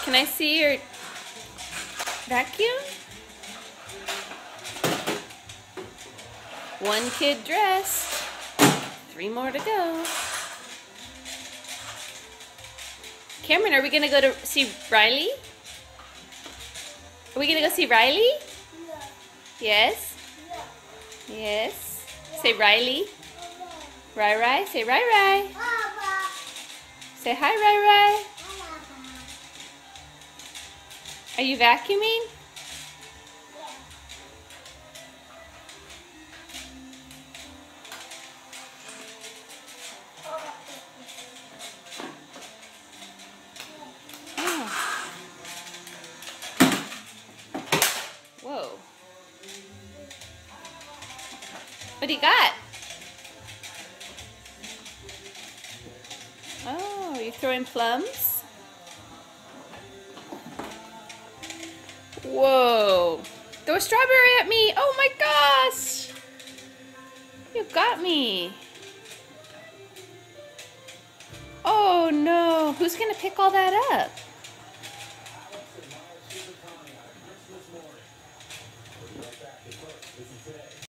Can I see your vacuum? One kid dressed. 3 more to go. Cameron, are we gonna go to see Riley? Are we gonna go see Riley? Yes? Yes. Say Riley. Rai. Say Rai. Say hi, Rai. Are you vacuuming? Oh. Whoa. What do you got? Oh, you're throwing plums? Whoa. Throw a strawberry at me. Oh my gosh. You got me. Oh no. Who's gonna pick all that up?